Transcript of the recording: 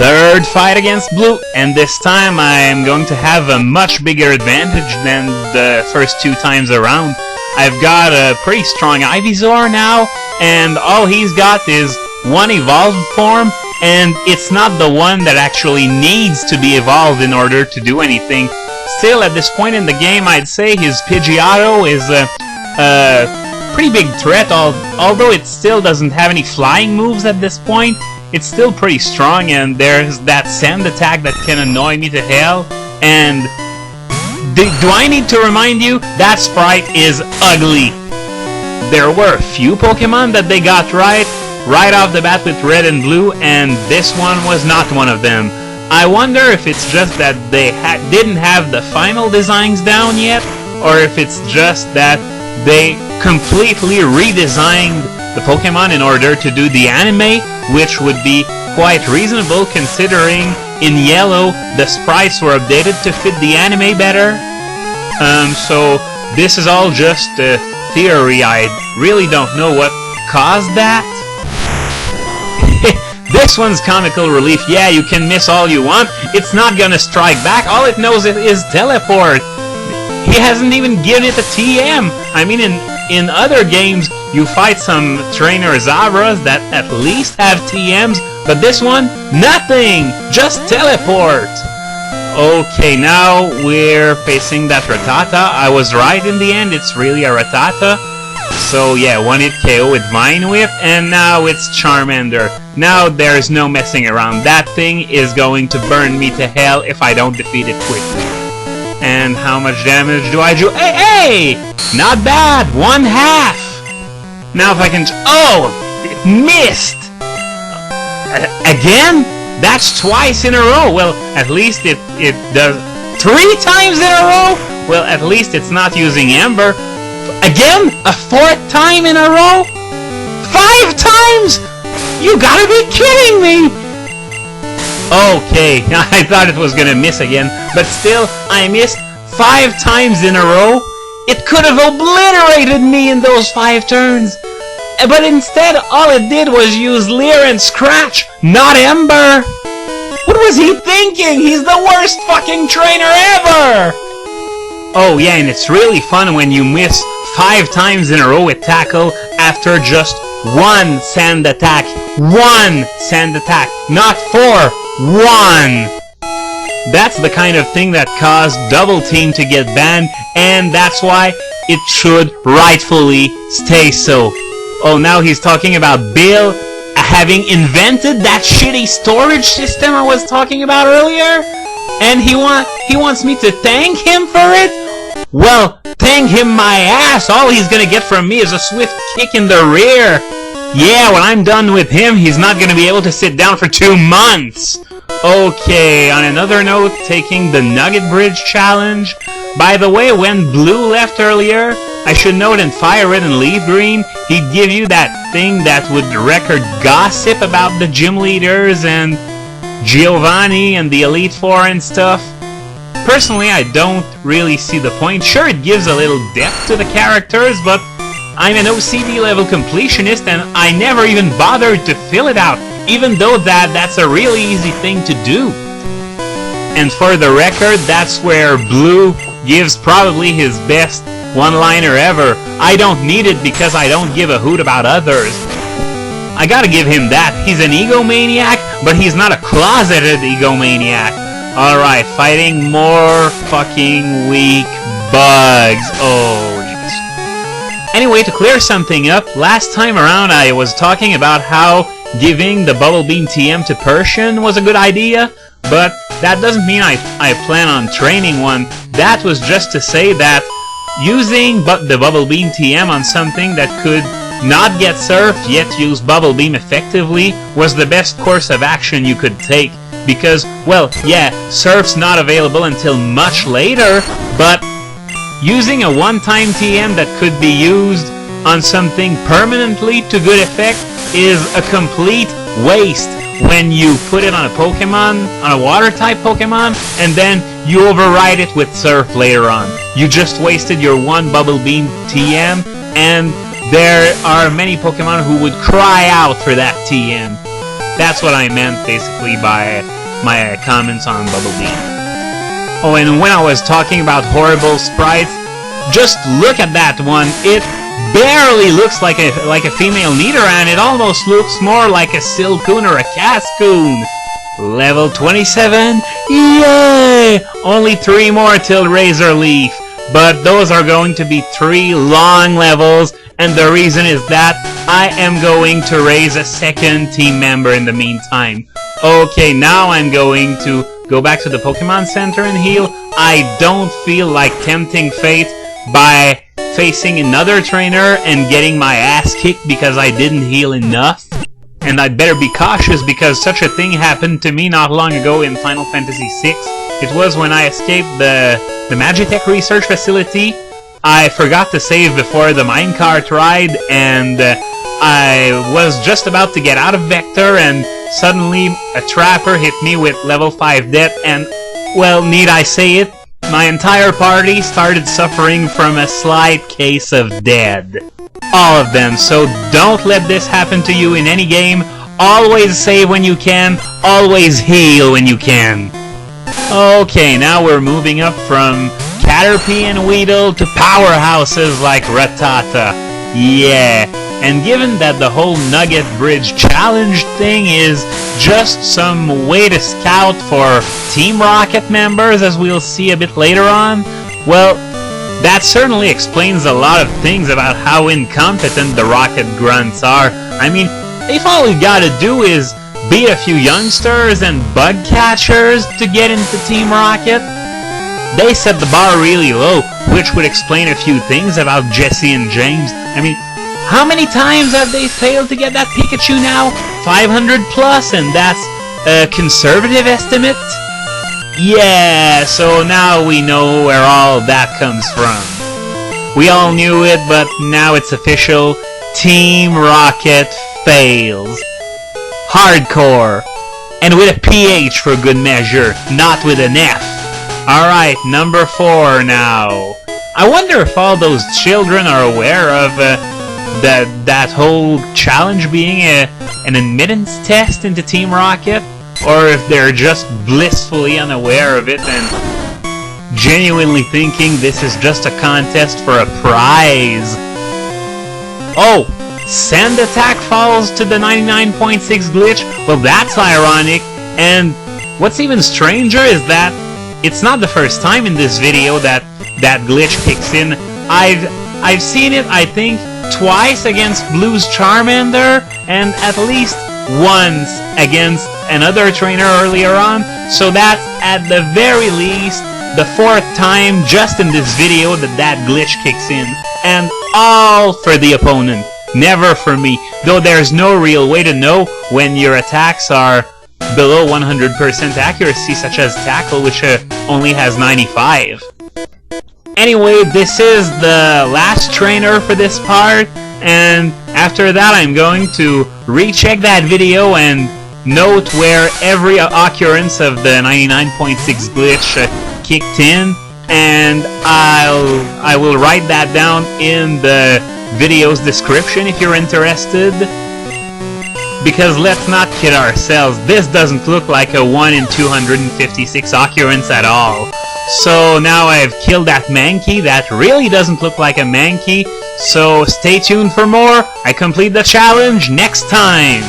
third fight against Blue, and this time I am going to have a much bigger advantage than the first 2 times around. I've got a pretty strong Ivysaur now, and all he's got is one evolved form, and it's not the one that actually needs to be evolved in order to do anything. Still, at this point in the game, I'd say his Pidgeotto is a pretty big threat, although it still doesn't have any flying moves at this point. It's still pretty strong, and there's that sand attack that can annoy me to hell. And do I need to remind you? That sprite is ugly. There were a few Pokemon that they got right off the bat with Red and Blue, and this one was not one of them. I wonder if it's just that they didn't have the final designs down yet, or if it's just that they completely redesigned the Pokemon in order to do the anime, which would be quite reasonable considering in yellow the sprites were updated to fit the anime better. So this is all just a theory. I really don't know what caused that. This one's comical relief. Yeah, you can miss all you want. It's not gonna strike back. All it knows is teleport. He hasn't even given it a TM. I mean, in other games, you fight some trainer Zabras that at least have TMs, but this one, nothing! Just teleport! Okay, now we're facing that Rattata. I was right in the end, it's really a Rattata. So yeah, 1-hit KO with Vine Whip, and now it's Charmander. Now there's no messing around. That thing is going to burn me to hell if I don't defeat it quickly. And how much damage do I do? Hey! Not bad! 1/2! Now if I can... Oh! It missed! Again? That's twice in a row! Well, at least it does... 3 times in a row? Well, at least it's not using Ember. Again? A 4th time in a row? 5 times?! You gotta be kidding me! Okay, I thought it was gonna miss again, but still, I missed 5 times in a row. It could have obliterated me in those 5 turns. But instead, all it did was use Leer and Scratch, not Ember. What was he thinking? He's the worst fucking trainer ever! Oh yeah, and it's really fun when you miss 5 times in a row with Tackle after just 1 sand attack. 1 sand attack, not 4. 1! That's the kind of thing that caused Double Team to get banned, and that's why it should rightfully stay so. Oh, now he's talking about Bill having invented that shitty storage system I was talking about earlier? And he wants me to thank him for it? Well, thank him my ass! All he's gonna get from me is a swift kick in the rear! Yeah, when I'm done with him, he's not gonna be able to sit down for 2 months! Okay, on another note, taking the Nugget Bridge challenge. By the way, when Blue left earlier, I should note in Fire Red and Leaf Green, he'd give you that thing that would record gossip about the gym leaders and Giovanni and the Elite Four and stuff. Personally, I don't really see the point. Sure, it gives a little depth to the characters, but I'm an OCD level completionist and I never even bothered to fill it out, even though that's a really easy thing to do. And for the record, that's where Blue gives probably his best one-liner ever. I don't need it because I don't give a hoot about others. I gotta give him that. He's an egomaniac, but he's not a closeted egomaniac. Alright, fighting more fucking weak bugs. Oh, jeez. Anyway, to clear something up, last time around I was talking about how giving the Bubble Beam TM to Persian was a good idea, but that doesn't mean I plan on training one. That was just to say that using the Bubble Beam TM on something that could not get surfed yet use Bubble Beam effectively was the best course of action you could take. Because, well, yeah, surf's not available until much later, but using a one-time TM that could be used on something permanently to good effect is a complete waste when you put it on a Pokemon, on a water-type Pokemon, and then you override it with Surf later on. You just wasted your one Bubble Beam TM, and there are many Pokemon who would cry out for that TM. That's what I meant basically by my comments on Bubble Bee. Oh, and when I was talking about horrible sprites, just look at that one. It barely looks like a female Nidoran. It almost looks more like a Silcoon or a Cascoon. Level 27? Yay! Only 3 more till Razor Leaf. But those are going to be 3 long levels, and the reason is that I am going to raise a second team member in the meantime. Okay, now I'm going to go back to the Pokemon Center and heal. I don't feel like tempting fate by facing another trainer and getting my ass kicked because I didn't heal enough. And I'd better be cautious because such a thing happened to me not long ago in Final Fantasy VI. It was when I escaped the Magitech research facility. I forgot to save before the minecart ride, and I was just about to get out of Vector, and suddenly a trapper hit me with level 5 death, and, well, need I say it? My entire party started suffering from a slight case of dead. All of them, so don't let this happen to you in any game. Always save when you can, always heal when you can. Okay, now we're moving up from Caterpie and Weedle to powerhouses like Rattata. Yeah, and given that the whole Nugget Bridge challenge thing is just some way to scout for Team Rocket members, as we'll see a bit later on, well, that certainly explains a lot of things about how incompetent the Rocket Grunts are. I mean, if all you gotta do is beat a few youngsters and bug catchers to get into Team Rocket, they set the bar really low, which would explain a few things about Jesse and James. I mean, how many times have they failed to get that Pikachu now? 500 plus, and that's a conservative estimate? Yeah, so now we know where all that comes from. We all knew it, but now it's official. Team Rocket fails. Hardcore. And with a PH for good measure, not with an F. Alright, number 4 now. I wonder if all those children are aware of that whole challenge being an admittance test into Team Rocket, or if they're just blissfully unaware of it and genuinely thinking this is just a contest for a prize. Oh, sand attack falls to the 99.6 glitch? Well, that's ironic, and what's even stranger is that it's not the first time in this video that that glitch kicks in. I've seen it, I think, twice against Blue's Charmander, and at least once against another trainer earlier on, so that's at the very least the 4th time just in this video that glitch kicks in. And all for the opponent, never for me, though there's no real way to know when your attacks are below 100% accuracy, such as Tackle, which only has 95. Anyway, this is the last trainer for this part, and after that I'm going to recheck that video and note where every occurrence of the 99.6 glitch kicked in, and I will write that down in the video's description if you're interested. Because let's not kid ourselves, this doesn't look like a 1 in 256 occurrence at all. So now I've killed that Mankey, that really doesn't look like a Mankey, so stay tuned for more. I complete the challenge next time!